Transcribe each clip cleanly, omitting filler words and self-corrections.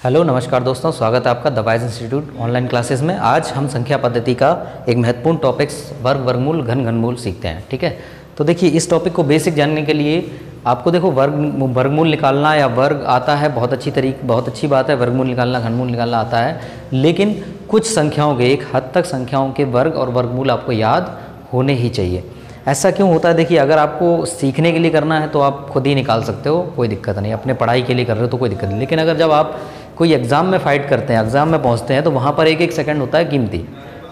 Hello नमस्कार दोस्तों, स्वागत है आपका the wise institute online classes में। आज हम संख्या पद्धति का एक महत्वपूर्ण टॉपिक्स वर्ग, वर्गमूल, घन, घनमूल सीखते हैं। ठीक है, तो देखिए इस टॉपिक को बेसिक जानने के लिए आपको देखो वर्गमूल निकालना या वर्ग आता है, बहुत अच्छी बात है। वर्गमूल निकालना, घनमूल निकालना आता है, लेकिन कुछ संख्याओं के, एक हद तक संख्याओं के वर्ग और वर्गमूल आपको याद होने ही चाहिए। ऐसा क्यों होता है? देखिए, अगर आपको सीखने के लिए करना है तो आप खुद ही निकाल सकते हो, कोई दिक्कत नहीं। अपने पढ़ाई के लिए कर रहे हो तो कोई दिक्कत नहीं, लेकिन अगर जब आप कोई एग्ज़ाम में फ़ाइट करते हैं, एग्ज़ाम में पहुंचते हैं, तो वहाँ पर एक एक सेकंड होता है कीमती।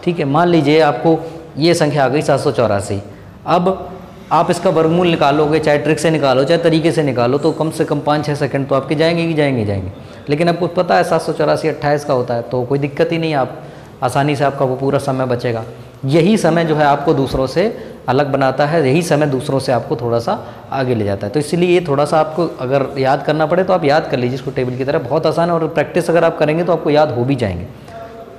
ठीक है, मान लीजिए आपको ये संख्या आ गई 784। अब आप इसका वर्गमूल निकालोगे, चाहे ट्रिक से निकालो चाहे तरीके से निकालो, तो कम से कम 5-6 सेकंड तो आपके जाएंगे ही जाएंगे। लेकिन आपको पता है 784 28 का होता है, तो कोई दिक्कत ही नहीं, आप आसानी से आपका वो पूरा समय बचेगा। यही समय जो है आपको दूसरों से अलग बनाता है, यही समय दूसरों से आपको थोड़ा सा आगे ले जाता है। तो इसीलिए ये थोड़ा सा आपको अगर याद करना पड़े तो आप याद कर लीजिए इसको टेबल की तरह, बहुत आसान है। और प्रैक्टिस अगर आप करेंगे तो आपको याद हो भी जाएंगे।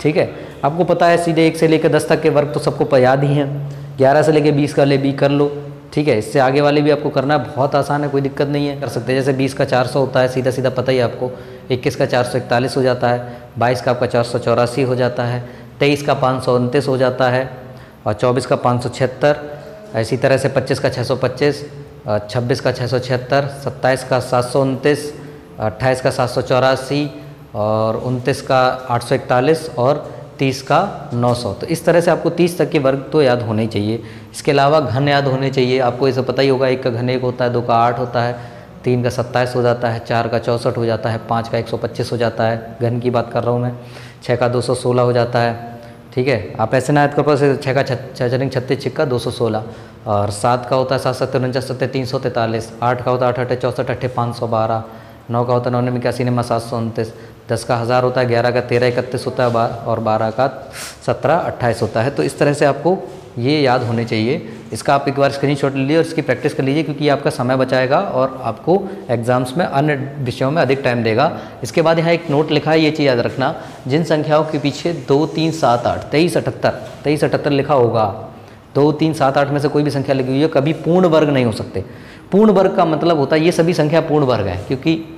ठीक है, आपको पता है सीधे 1 से लेकर 10 तक के वर्ग तो सबको याद ही हैं। 11 से लेकर 20 का ले भी कर लो। ठीक है, इससे आगे वाले भी आपको करना है, बहुत आसान है, कोई दिक्कत नहीं है, कर सकते हैं। जैसे 20 का 400 होता है, सीधा सीधा पता ही आपको। 21 का 441 हो जाता है, 22 का आपका 484 हो जाता है, 23 का 529 हो जाता है, और 24 का 576, इसी तरह से 25 का 625, 26 का 676, 27 का 729, 28 का 784, और 29 का 841, और 30 का 900। तो इस तरह से आपको 30 तक के वर्ग तो याद होने ही चाहिए। इसके अलावा घन याद होने चाहिए। आपको इसे पता ही होगा, 1 का घन 1 होता है, 2 का 8 होता है, 3 का 27 हो जाता है, 4 का 64 हो जाता है, 5 का 125 हो जाता है, घन की बात कर रहा हूँ मैं। 6 का 216 हो जाता है। ठीक है, आप ऐसे ना याद कर पाओ, 6 का 6 36 6 का 216, और 7 का होता है 7 7 49 7 343, 8 का होता है 8 8 64 8 512, 9 का होता है 9 81 9 729, 10 का 1000 होता है, 11 का 13 31 होता है, और 12 का 17 28 होता है। तो इस तरह से आपको ये याद होने चाहिए। इसका आप एक बार स्क्रीनशॉट ले लीजिए और इसकी प्रैक्टिस कर लीजिए, क्योंकि ये आपका समय बचाएगा और आपको एग्जाम्स में अन्य विषयों में अधिक टाइम देगा। इसके बाद यहाँ एक नोट लिखा है, ये चीज़ याद रखना, जिन संख्याओं के पीछे 2 3 7 8 23 78 लिखा होगा, 2 3 7 8 में से कोई भी संख्या लिखी हुई है, कभी पूर्ण वर्ग नहीं हो सकते। पूर्ण वर्ग का मतलब होता है ये सभी संख्या पूर्ण वर्ग है,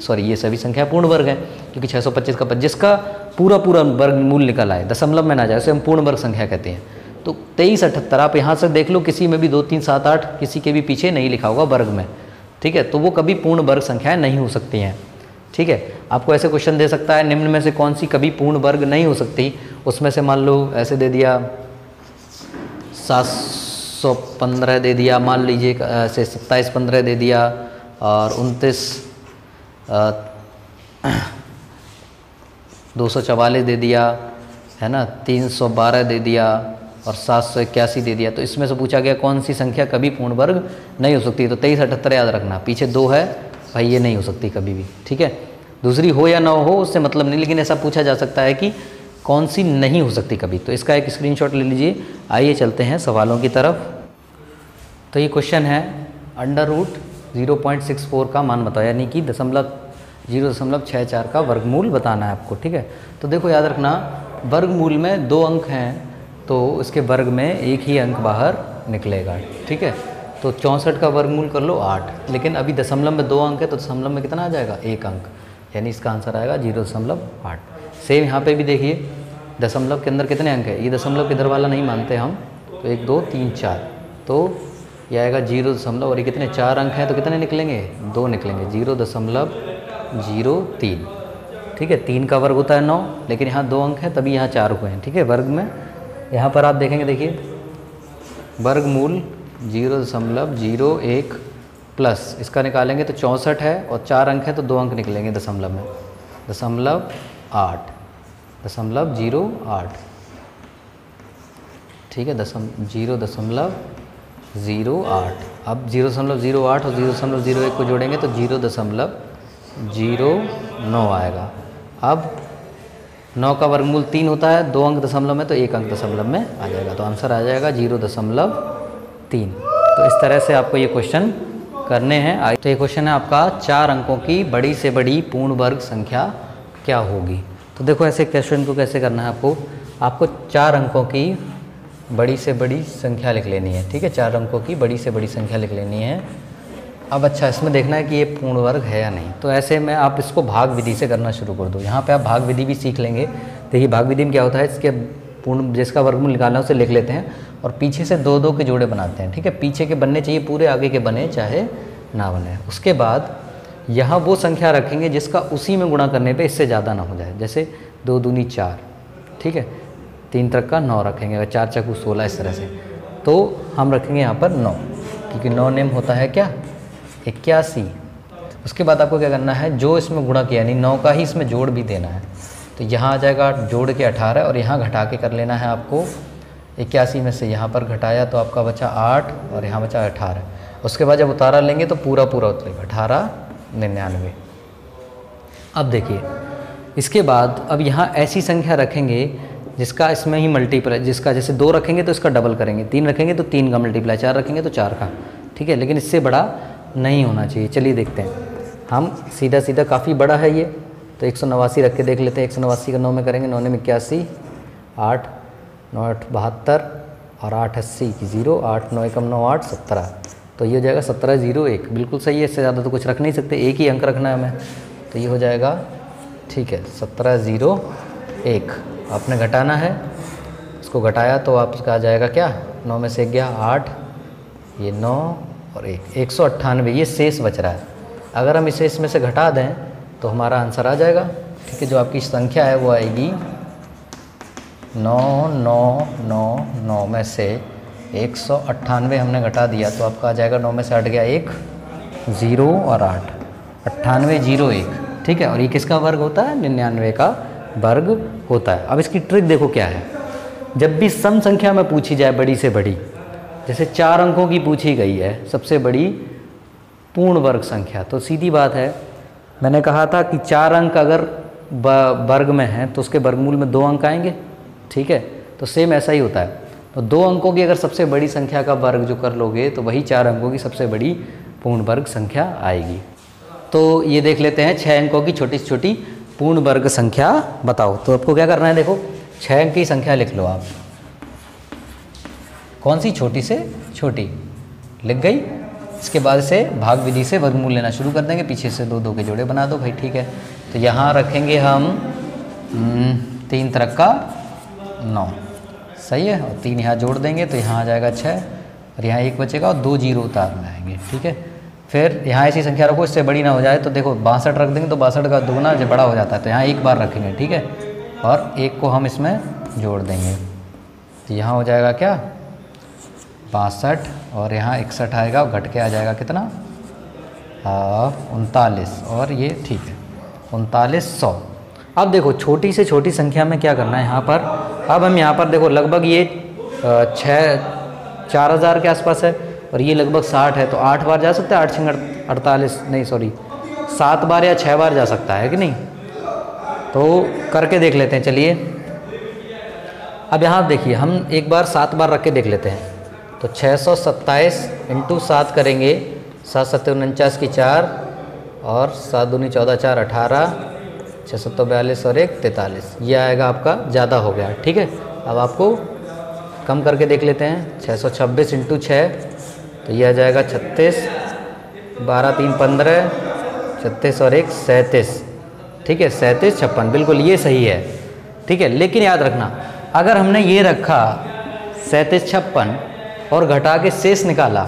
ये सभी संख्या पूर्ण वर्ग है, क्योंकि 625 का 25 का पूरा वर्गमूल निकल आए, दशमलव में ना जाए, उसे हम पूर्ण वर्ग संख्या कहते हैं। तो 23 78 आप यहाँ से देख लो, किसी में भी 2 3 7 8 किसी के भी पीछे नहीं लिखा होगा वर्ग में। ठीक है, तो वो कभी पूर्ण वर्ग संख्याएं नहीं हो सकती हैं। ठीक है, आपको ऐसे क्वेश्चन दे सकता है, निम्न में से कौन सी कभी पूर्ण वर्ग नहीं हो सकती, उसमें से मान लो ऐसे दे दिया 715 दे दिया, मान लीजिए ऐसे 27 15 दे दिया, और 29 244 दे दिया, है ना, 312 दे दिया, और 781 दे दिया। तो इसमें से पूछा गया कौन सी संख्या कभी पूर्ण वर्ग नहीं हो सकती, तो 23 78 याद रखना, पीछे 2 है भाई, ये नहीं हो सकती कभी भी। ठीक है, दूसरी हो या ना हो उससे मतलब नहीं, लेकिन ऐसा पूछा जा सकता है कि कौन सी नहीं हो सकती कभी। तो इसका एक स्क्रीनशॉट ले लीजिए। आइए चलते हैं सवालों की तरफ। तो ये क्वेश्चन है, √0.64 का मान बताओ, यानी कि 0.64 का वर्गमूल बताना है आपको। ठीक है, तो देखो याद रखना, वर्गमूल में 2 अंक हैं, तो इसके वर्ग में एक ही अंक बाहर निकलेगा। ठीक है, तो 64 का वर्गमूल कर लो 8, लेकिन अभी दशमलव में 2 अंक है, तो दशमलव में कितना आ जाएगा, 1 अंक, यानी इसका आंसर आएगा 0.8। सेम यहाँ पे भी देखिए, दशमलव के अंदर कितने अंक है, ये दशमलव के इधर वाला नहीं मानते हम, तो 1 2 3 4, तो ये आएगा 0. और ये कितने 4 अंक हैं, तो कितने निकलेंगे, 2 निकलेंगे, 0.03। ठीक है, 3 का वर्ग होता है 9, लेकिन यहाँ 2 अंक है तभी यहाँ 4 हुए हैं। ठीक है, वर्ग में यहाँ पर आप देखेंगे, देखिए वर्गमूल 0.01 प्लस इसका निकालेंगे तो 64 है, और 4 अंक है तो 2 अंक निकलेंगे दशमलव में, 0.08। ठीक है, 0.08। अब 0.08 और 0.01 को जोड़ेंगे तो 0.09 आएगा। अब 9 का वर्गमूल 3 होता है, 2 अंक दशमलव में, तो 1 अंक दशमलव में आ जाएगा, तो आंसर आ जाएगा 0.3। तो इस तरह से आपको ये क्वेश्चन करने हैं। तो ये क्वेश्चन है आपका, 4 अंकों की बड़ी से बड़ी पूर्ण वर्ग संख्या क्या होगी। तो देखो ऐसे क्वेश्चन को कैसे करना है आपको 4 अंकों की बड़ी से बड़ी संख्या लिख लेनी है। ठीक है, 4 अंकों की बड़ी से बड़ी संख्या लिख लेनी है। अब अच्छा इसमें देखना है कि ये पूर्ण वर्ग है या नहीं। तो ऐसे में आप इसको भाग विधि से करना शुरू कर दो। यहाँ पे आप भाग विधि भी सीख लेंगे। देखिए भाग विधि में क्या होता है, इसके पूर्ण जिसका वर्गमूल निकालना है उसे लिख लेते हैं और पीछे से 2-2 के जोड़े बनाते हैं। ठीक है, पीछे के बनने चाहिए पूरे, आगे के बने चाहे ना बने। उसके बाद यहाँ वो संख्या रखेंगे जिसका उसी में गुणा करने पे इससे ज़्यादा ना हो जाए। जैसे 2 दूनी 4, ठीक है, 3 तक का 9 रखेंगे, अगर 4 चक्कू 16 इस तरह से। तो हम रखेंगे यहाँ पर 9, क्योंकि 9 नेम होता है क्या 81। उसके बाद आपको क्या करना है, जो इसमें गुणा किया यानी 9 का ही इसमें जोड़ भी देना है। तो यहाँ आ जाएगा जोड़ के 18 और यहाँ घटा के कर लेना है आपको 81 में से यहाँ पर घटाया तो आपका बचा 8 और यहाँ बचा 18। उसके बाद जब उतारा लेंगे तो पूरा पूरा उतरेगा 18 99। अब देखिए इसके बाद अब यहाँ ऐसी संख्या रखेंगे जिसका इसमें ही मल्टीप्लाई, जिसका जैसे 2 रखेंगे तो इसका डबल करेंगे, 3 रखेंगे तो 3 का मल्टीप्लाई, 4 रखेंगे तो 4 का। ठीक है, लेकिन इससे बड़ा नहीं होना चाहिए। चलिए देखते हैं हम सीधा सीधा, काफ़ी बड़ा है ये, तो 189 रख के देख लेते हैं। 189 का 9 में करेंगे, 9 में 81, 8 9 8 72 और 8 80 की 0, 8 9 कम 9 8 17। तो ये हो जाएगा 1701, बिल्कुल सही है। इससे ज़्यादा तो कुछ रख नहीं सकते, एक ही अंक रखना है हमें। तो ये हो जाएगा, ठीक है, 1701। आपने घटाना है, इसको घटाया तो आपका आ जाएगा क्या, 9 में से 1 गया 8, ये 9 और 1 198, ये शेष बच रहा है। अगर हम इसे इसमें से घटा दें तो हमारा आंसर आ जाएगा। ठीक है, जो आपकी संख्या है वो आएगी 9999 में से 198 हमने घटा दिया तो आपका आ जाएगा, 9 में से हट गया 1 0 और 8 9801। ठीक है, और ये किसका वर्ग होता है, 99 का वर्ग होता है। अब इसकी ट्रिक देखो क्या है, जब भी सम संख्या में पूछी जाए बड़ी से बड़ी, जैसे 4 अंकों की पूछी गई है सबसे बड़ी पूर्ण वर्ग संख्या, तो सीधी बात है, मैंने कहा था कि 4 अंक अगर वर्ग में हैं तो उसके वर्गमूल में 2 अंक आएंगे। ठीक है, तो सेम ऐसा ही होता है। तो 2 अंकों की अगर सबसे बड़ी संख्या का वर्ग जो कर लोगे तो वही 4 अंकों की सबसे बड़ी पूर्ण वर्ग संख्या आएगी। तो ये देख लेते हैं 6 अंकों की छोटी से छोटी पूर्ण वर्ग संख्या बताओ। तो आपको क्या करना है, देखो 6 अंक की संख्या लिख लो आप। कौन सी, छोटी से छोटी लिख गई। इसके बाद से भाग विधि से वर्गमूल लेना शुरू कर देंगे, पीछे से 2-2 के जोड़े बना दो भाई। ठीक है, तो यहाँ रखेंगे हम 3 तरक का 9, सही है, और 3 यहाँ जोड़ देंगे तो यहाँ आ जाएगा 6 और यहाँ 1 बचेगा और 2 जीरो उतारने आएंगे। ठीक है, फिर यहाँ ऐसी संख्या रखो इससे बड़ी ना हो जाए, तो देखो 62 रख देंगे तो 62 का दुगना जब बड़ा हो जाता है तो यहाँ एक बार रखेंगे। ठीक है, और 1 को हम इसमें जोड़ देंगे तो यहाँ हो जाएगा क्या 62 और यहाँ 61 आएगा, घट के आ जाएगा कितना 39 और ये ठीक है 3900। अब देखो छोटी से छोटी संख्या में क्या करना है यहाँ पर, अब हम यहाँ पर देखो लगभग ये 4000 के आसपास है और ये लगभग 60 है, तो 8 बार जा सकता है, 8 6 48 नहीं सॉरी 7 बार या 6 बार जा सकता है कि नहीं। तो करके देख लेते हैं, चलिए। अब यहाँ देखिए हम एक बार 7 बार रख के देख लेते हैं। तो 627 इंटू 7 करेंगे, 7 7 49 की 4 और 7 दूनी 14 4 18, 642 और 1 43, ये आएगा आपका, ज़्यादा हो गया। ठीक है, अब आपको कम करके देख लेते हैं। 626 इंटू 6 तो ये आ जाएगा 36, 12 3 15, 36 और 1 37। ठीक है, 37 56, बिल्कुल ये सही है। ठीक है, लेकिन याद रखना अगर हमने ये रखा 37 56 और घटा के शेष निकाला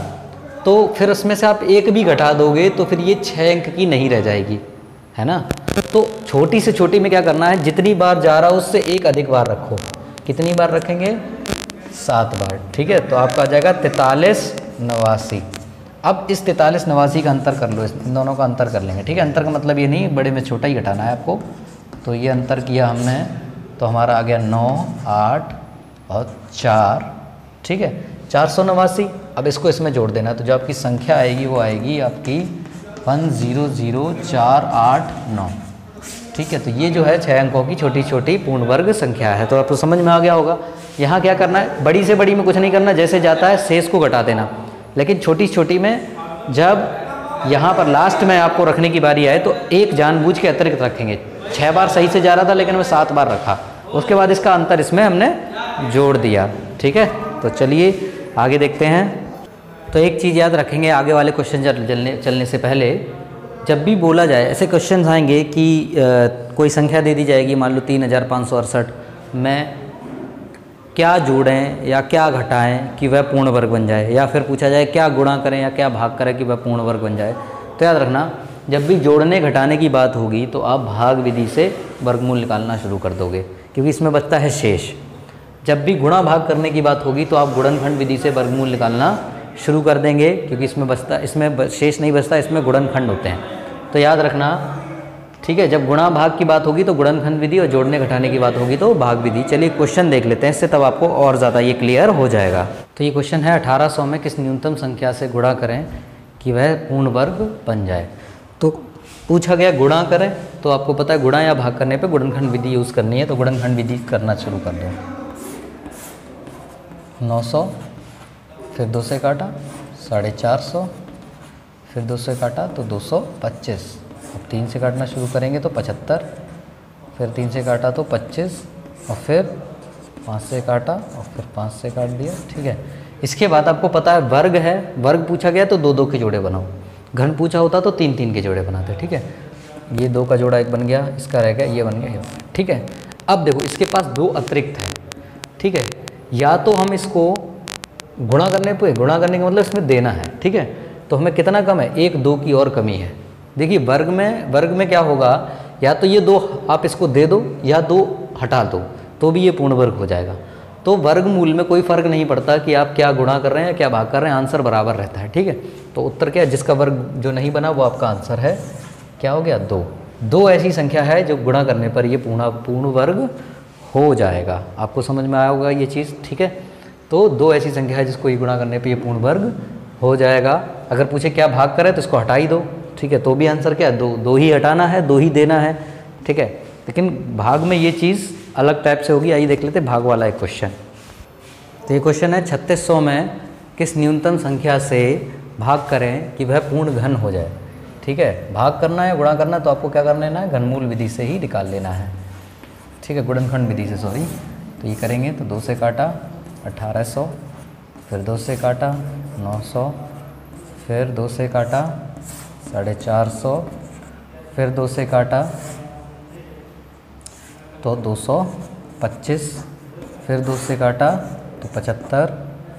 तो फिर उसमें से आप 1 भी घटा दोगे तो फिर ये 6 अंक की नहीं रह जाएगी, है ना। तो छोटी से छोटी में क्या करना है, जितनी बार जा रहा हो उससे 1 अधिक बार रखो। कितनी बार रखेंगे, 7 बार। ठीक है, तो आपका आ जाएगा 43 89। अब इस 43 89 का अंतर कर लो, इन दोनों का अंतर कर लेंगे। ठीक है, अंतर का मतलब ये नहीं बड़े में छोटा ही घटाना है आपको। तो ये अंतर किया हमने तो हमारा आ गया 9 8 और 4। ठीक है, 489। अब इसको इसमें जोड़ देना, तो जो आपकी संख्या आएगी वो आएगी आपकी 100489। ठीक है, तो ये जो है 6 अंकों की छोटी छोटी पूर्ण वर्ग संख्या है। तो आपको समझ में आ गया होगा। यहाँ क्या करना है, बड़ी से बड़ी में कुछ नहीं करना, जैसे जाता है शेष को घटा देना। लेकिन छोटी छोटी में जब यहाँ पर लास्ट में आपको रखने की बारी आए तो 1 जानबूझ के अतिरिक्त रखेंगे। 6 बार सही से जा रहा था लेकिन मैं 7 बार रखा, उसके बाद इसका अंतर इसमें हमने जोड़ दिया। ठीक है, तो चलिए आगे देखते हैं। तो एक चीज़ याद रखेंगे आगे वाले क्वेश्चन चलने से पहले, जब भी बोला जाए ऐसे क्वेश्चन आएंगे कि कोई संख्या दे दी जाएगी, मान लो 3568 में क्या जोड़ें या क्या घटाएं कि वह पूर्ण वर्ग बन जाए, या फिर पूछा जाए क्या गुणा करें या क्या भाग करें कि वह पूर्ण वर्ग बन जाए। तो याद रखना, जब भी जोड़ने घटाने की बात होगी तो आप भाग विधि से वर्गमूल निकालना शुरू कर दोगे, क्योंकि इसमें बचता है शेष। जब भी गुणा भाग करने की बात होगी तो आप गुणनखंड विधि से वर्गमूल निकालना शुरू कर देंगे, क्योंकि इसमें शेष नहीं बचता, इसमें गुणनखंड होते हैं। तो याद रखना, ठीक है, जब गुणा भाग की बात होगी तो गुणनखंड विधि, और जोड़ने घटाने की बात होगी तो भाग विधि। चलिए क्वेश्चन देख लेते हैं, इससे तब आपको और ज़्यादा ये क्लियर हो जाएगा। तो ये क्वेश्चन है 1800 में किस न्यूनतम संख्या से गुणा करें कि वह पूर्ण वर्ग बन जाए। तो पूछा गया गुणा करें, तो आपको पता है गुणा या भाग करने पे गुणनखंड विधि यूज़ करनी है, तो गुणनखंड विधि करना शुरू कर दो। 900, फिर 2 से काटा 450, फिर 2 से काटा तो 225। अब 3 से काटना शुरू करेंगे तो 75, फिर 3 से काटा तो 25, और फिर 5 से काटा और फिर 5 से काट दिया। ठीक है, इसके बाद आपको पता है वर्ग है, वर्ग पूछा गया तो 2-2 के जोड़े बनाओ, घन पूछा होता तो 3-3 के जोड़े बनाते। ठीक है, ये 2 का जोड़ा एक बन गया, इसका रह गया, ये बन गया, ये। ठीक है, अब देखो इसके पास 2 अतिरिक्त है। ठीक है, या तो हम इसको गुणा करने का मतलब इसमें देना है। ठीक है, तो हमें कितना कम है, 1-2 की और कमी है। देखिए वर्ग में क्या होगा, या तो ये 2 आप इसको दे दो या 2 हटा दो, तो भी ये पूर्ण वर्ग हो जाएगा। तो वर्गमूल में कोई फ़र्क नहीं पड़ता कि आप क्या गुणा कर रहे हैं या क्या भाग कर रहे हैं, आंसर बराबर रहता है। ठीक है, तो उत्तर क्या है, जिसका वर्ग जो नहीं बना वो आपका आंसर है, क्या हो गया, 2। 2 ऐसी संख्या है जो गुणा करने पर ये पूर्ण वर्ग हो जाएगा। आपको समझ में आया होगा ये चीज़। ठीक है, तो 2 ऐसी संख्या है जिसको ये गुणा करने पर ये पूर्ण वर्ग हो जाएगा। अगर पूछे क्या भाग करें तो इसको हटा ही दो। ठीक है, तो भी आंसर क्या है, 2 ही हटाना है, 2 ही देना है। ठीक है, लेकिन भाग में ये चीज़ अलग टाइप से होगी। आइए देख लेते हैं भाग वाला एक क्वेश्चन। तो ये क्वेश्चन है 3600 में किस न्यूनतम संख्या से भाग करें कि वह पूर्ण घन हो जाए। ठीक है, भाग करना है, गुणा करना है, तो आपको क्या कर लेना है, घनमूल विधि से ही निकाल लेना है। ठीक है, गुणनखंड विधि से, सॉरी। तो ये करेंगे तो 2 से काटा 1800, फिर 2 से काटा 900, फिर 2 से काटा 450, फिर 2 से काटा तो 225, फिर 2 से काटा तो 75,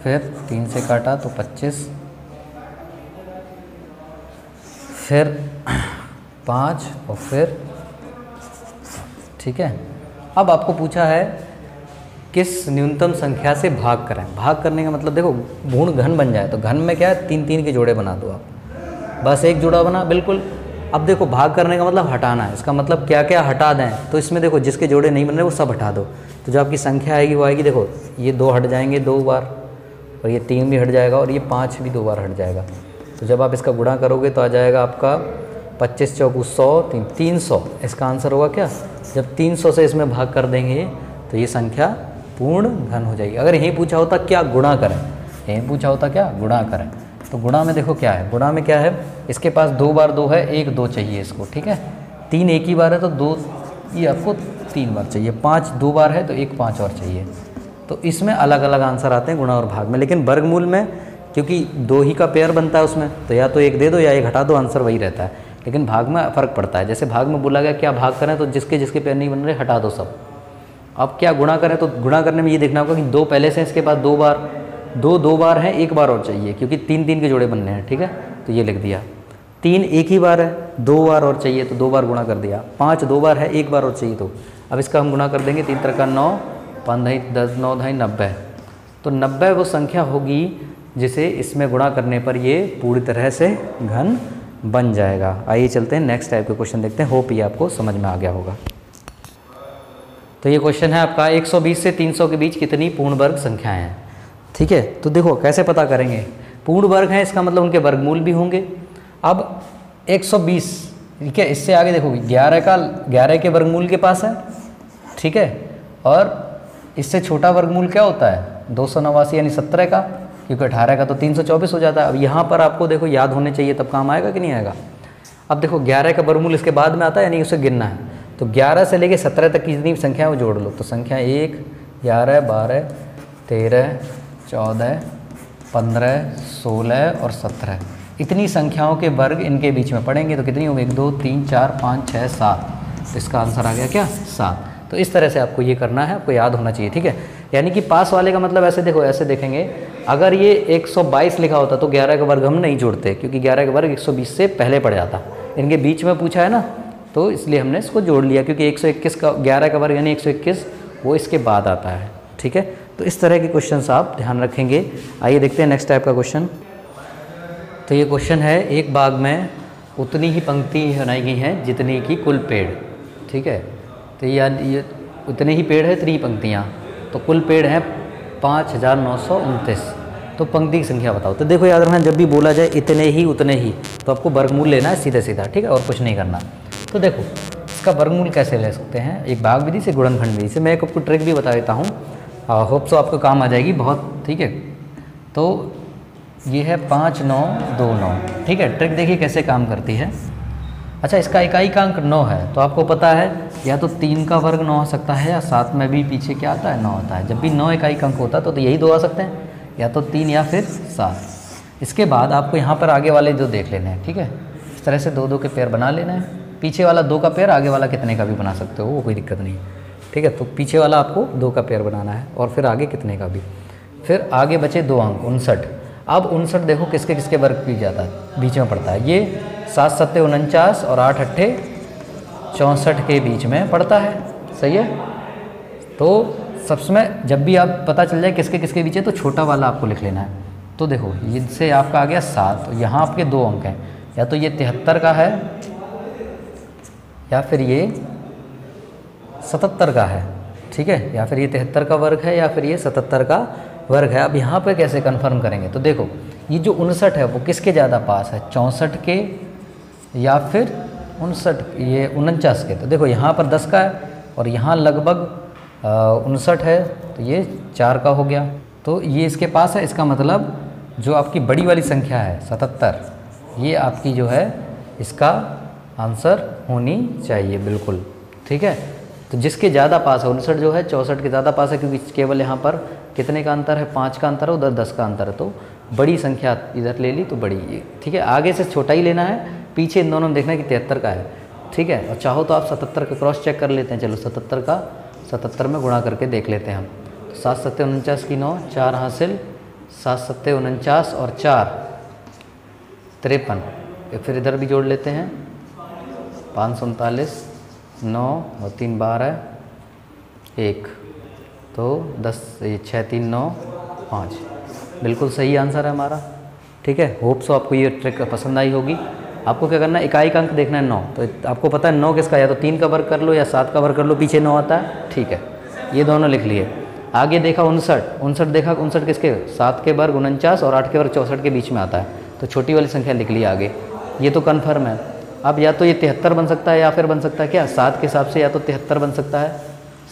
फिर 3 से काटा तो 25, फिर 5 और फिर। ठीक है, अब आपको पूछा है किस न्यूनतम संख्या से भाग करें। भाग करने का मतलब देखो पूर्ण घन बन जाए, तो घन में क्या है, 3-3 के जोड़े बना दो आप, बस एक जोड़ा बना, बिल्कुल। अब देखो भाग करने का मतलब हटाना है, इसका मतलब क्या क्या हटा दें, तो इसमें देखो जिसके जोड़े नहीं बन रहे वो सब हटा दो, तो जो आपकी संख्या आएगी वो आएगी, देखो ये 2 हट जाएंगे 2 बार, और ये 3 भी हट जाएगा, और ये 5 भी 2 बार हट जाएगा। तो जब आप इसका गुणा करोगे तो आ जाएगा आपका 25 चौकू 100, 300। इसका आंसर होगा क्या, जब 300 से इसमें भाग कर देंगे तो ये संख्या पूर्ण घन हो जाएगी। अगर यही पूछा होता क्या गुणा करें, यही पूछा होता क्या गुणा करें, तो गुणा में देखो क्या है, गुणा में क्या है, इसके पास 2 बार 2 है, 1 2 चाहिए इसको। ठीक है, 3 एक ही बार है तो 2 ये आपको 3 बार चाहिए, 5 2 बार है तो 1 5 और चाहिए। तो इसमें अलग अलग आंसर आते हैं गुणा और भाग में, लेकिन वर्गमूल में क्योंकि 2 ही का पेयर बनता है उसमें, तो या तो 1 दे दो या 1 हटा दो, आंसर वही रहता है। लेकिन भाग में फ़र्क पड़ता है, जैसे भाग में बोला गया क्या भाग करें, तो जिसके जिसके पेयर नहीं बन रहे हटा दो सब। अब क्या गुणा करें, तो गुणा करने में ये देखना होगा कि 2 पहले से इसके पास 2 बार, 2 बार है, 1 बार और चाहिए, क्योंकि 3-3 के जोड़े बनने हैं। ठीक है, तो ये लिख दिया। 3 एक ही बार है, 2 बार और चाहिए तो 2 बार गुणा कर दिया। 5 2 बार है, 1 बार और चाहिए, तो अब इसका हम गुणा कर देंगे। 3 3 का 9, 5 10 9 2 90। तो 90 वो संख्या होगी जिसे इसमें गुणा करने पर ये पूरी तरह से घन बन जाएगा। आइए चलते हैं नेक्स्ट टाइप के क्वेश्चन देखते हैं, होप ये आपको समझ में आ गया होगा। तो ये क्वेश्चन है आपका 120 से 300 के बीच कितनी पूर्ण वर्ग संख्याएं हैं। ठीक है, तो देखो कैसे पता करेंगे, पूर्ण वर्ग हैं इसका मतलब उनके वर्गमूल भी होंगे। अब 120, ठीक है, इससे आगे देखो 11 के वर्गमूल के पास है। ठीक है, और इससे छोटा वर्गमूल क्या होता है, 289 यानी 17 का, क्योंकि 18 का तो 324 हो जाता है। अब यहाँ पर आपको देखो याद होने चाहिए, तब काम आएगा कि नहीं आएगा। अब देखो 11 का वर्गमूल इसके बाद में आता है, यानी उसे गिनना है, तो 11 से लेके 17 तक की जितनी संख्या है वो जोड़ लो। तो संख्या 1 11 12 13 14 15, 16 और 17, इतनी संख्याओं के वर्ग इनके बीच में पड़ेंगे तो कितनी होगी? 1 2 3 4 5 6 7। तो इसका आंसर आ गया क्या? 7। तो इस तरह से आपको ये करना है, आपको याद होना चाहिए, ठीक है। यानी कि पास वाले का मतलब ऐसे देखो, ऐसे देखेंगे, अगर ये 122 लिखा होता तो 11 का वर्ग हम नहीं जोड़ते, क्योंकि 11 का वर्ग 120 से पहले पड़ जाता। इनके बीच में पूछा है ना, तो इसलिए हमने इसको जोड़ लिया, क्योंकि 121 का 11 का वर्ग यानी 121 वो इसके बाद आता है, ठीक है। तो इस तरह के क्वेश्चन आप ध्यान रखेंगे। आइए देखते हैं नेक्स्ट टाइप का क्वेश्चन। तो ये क्वेश्चन है, एक बाग में उतनी ही पंक्ति बनाई गई हैं जितनी की कुल पेड़, ठीक है। तो ये उतने ही पेड़ है, इतनी ही पंक्तियाँ, तो कुल पेड़ हैं 5929। तो पंक्ति की संख्या बताओ। तो देखो याद रखना, जब भी बोला जाए इतने ही उतने ही, तो आपको वर्गमूल लेना है सीधा सीधा, ठीक है, और कुछ नहीं करना। तो देखो इसका वर्गमूल कैसे ले सकते हैं, एक भाग विधि से, गुणनखंड विधि से। मैं एक आपको ट्रिक भी बता देता हूँ, होप सो आपको काम आ जाएगी बहुत, ठीक है। तो ये है 5929, ठीक है। ट्रिक देखिए कैसे काम करती है। अच्छा, इसका इकाई का अंक 9 है, तो आपको पता है या तो 3 का वर्ग 9 आ सकता है, या 7 में भी पीछे क्या आता है? 9 आता है। जब भी 9 इकाई का अंक होता है तो यही 2 आ सकते हैं, या तो 3 या फिर 7। इसके बाद आपको यहाँ पर आगे वाले 2 देख लेने हैं, ठीक है। इस तरह से 2-2 के पेयर बना लेना है। पीछे वाला 2 का पेयर, आगे वाला कितने का भी बना सकते हो, वो कोई दिक्कत नहीं, ठीक है। तो पीछे वाला आपको 2 का पेयर बनाना है, और फिर आगे कितने का भी। फिर आगे बचे 2 अंक 59। अब 59 देखो किसके किसके वर्ग भी जाता है, बीच में पड़ता है। ये 7 7 49 और 8 8 64 के बीच में पड़ता है, सही है। तो सबसे जब भी आप पता चल जाए किसके किसके बीच है, तो छोटा वाला आपको लिख लेना है। तो देखो इससे आपका आ गया 7, तो यहाँ आपके 2 अंक हैं, या तो ये 73 का है, या फिर ये 77 का है, ठीक है। या फिर ये 73 का वर्ग है, या फिर ये 77 का वर्ग है। अब यहाँ पे कैसे कंफर्म करेंगे, तो देखो ये जो 59 है वो किसके ज़्यादा पास है, 64 के या फिर 59, ये 49 के। तो देखो यहाँ पर 10 का है, और यहाँ लगभग 59 है, तो ये 4 का हो गया, तो ये इसके पास है। इसका मतलब जो आपकी बड़ी वाली संख्या है 77, ये आपकी जो है इसका आंसर होनी चाहिए, बिल्कुल, ठीक है। तो जिसके ज़्यादा पास है 59 जो है 64 के ज़्यादा पास है, क्योंकि केवल यहाँ पर कितने का अंतर है, 5 का अंतर है, उधर 10 का अंतर है, तो बड़ी संख्या इधर ले ली तो बड़ी, ठीक है। आगे से छोटा ही लेना है, पीछे इन दोनों में देखना है कि 73 का है, ठीक है। और चाहो तो आप 77 का क्रॉस चेक कर लेते हैं। चलो 77 का 77 में गुणा करके देख लेते हैं हम। तो 7 7 49 की 9, 4 हासिल, 7 7 49 और 4 53। फिर इधर भी जोड़ लेते हैं, 539, 9 और 3 12, 1, तो 10, 6 3 9 5, बिल्कुल सही आंसर है हमारा, ठीक है। होप सो आपको ये ट्रिक पसंद आई होगी। आपको क्या करना है, इकाई का अंक देखना है 9, तो आपको पता है 9 किसका, या तो 3 का वर्ग कर लो या 7 का वर्ग कर लो, पीछे 9 आता है, ठीक है। ये दोनों लिख लिए। आगे देखा 59 देखा, 59 किसके, 7 के वर्ग 49 और 8 के वर्ग 64 के बीच में आता है, तो छोटी वाली संख्या लिख ली आगे, ये तो कन्फर्म है। अब या तो ये 73 बन सकता है, या फिर बन सकता है क्या, 7 के हिसाब से या तो 73 बन सकता है,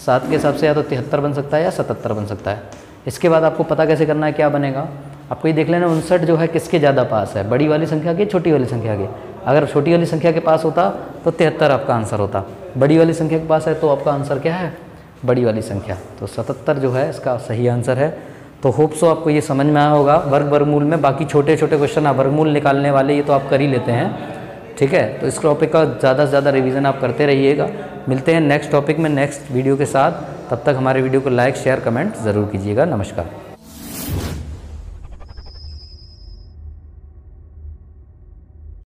7 के हिसाब से या तो 73 बन सकता है, या 77 बन सकता है। इसके बाद आपको पता कैसे करना है, क्या बनेगा, आपको ये देख लेना 59 जो है किसके ज़्यादा पास है, बड़ी वाली संख्या के, छोटी वाली संख्या के। अगर छोटी वाली संख्या के पास होता तो 73 आपका आंसर होता, बड़ी वाली संख्या के पास है तो आपका आंसर क्या है, बड़ी वाली संख्या, तो 77 जो है इसका सही आंसर है। तो होप सो आपको ये समझ में आया होगा वर्गमूल में। बाकी छोटे छोटे क्वेश्चन आप वर्गमूल निकालने वाले ये तो आप कर ही लेते हैं, ठीक है। तो इस टॉपिक का ज़्यादा से ज़्यादा रिवीजन आप करते रहिएगा। मिलते हैं नेक्स्ट टॉपिक में नेक्स्ट वीडियो के साथ, तब तक हमारे वीडियो को लाइक शेयर कमेंट ज़रूर कीजिएगा। नमस्कार।